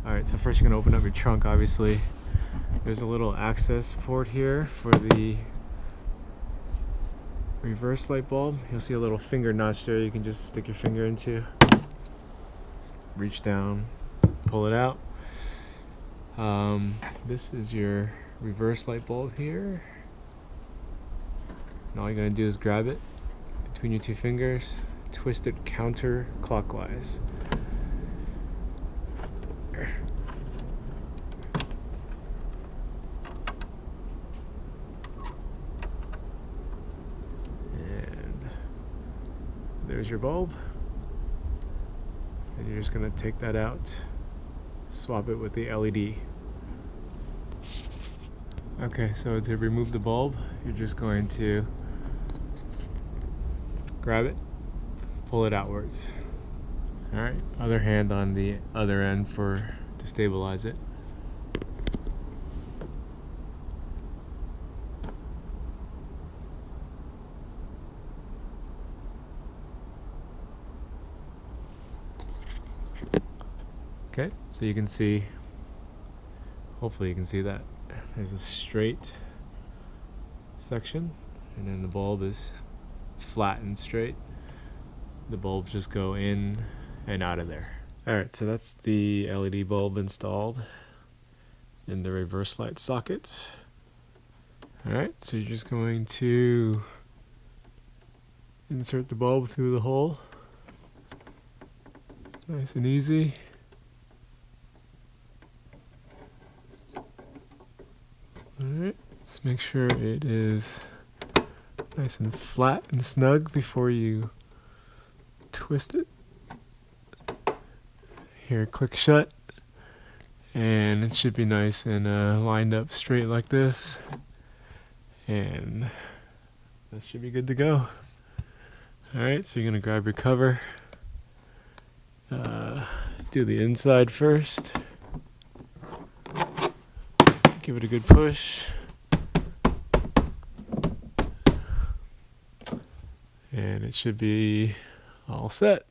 Alright, so first you're going to open up your trunk, obviously. There's a little access port here for the reverse light bulb. You'll see a little finger notch there you can just stick your finger into. Reach down, pull it out. This is your reverse light bulb here. And all you're going to do is grab it between your two fingers, twist it counterclockwise. And there's your bulb. And you're just going to take that out, swap it with the LED. Okay, so to remove the bulb, you're just going to grab it, pull it outwards. Alright, other hand on the other end to stabilize it. Okay, so you can see, hopefully you can see that there's a straight section, and then the bulb is flat and straight. The bulbs just go in and out of there. Alright, so that's the LED bulb installed in the reverse light socket. Alright, so you're just going to insert the bulb through the hole. Nice and easy. Alright, let's make sure it is nice and flat and snug before you twist it. Here, click shut, and it should be nice and lined up straight like this, and that should be good to go. Alright, so you're going to grab your cover, do the inside first, give it a good push, and it should be all set.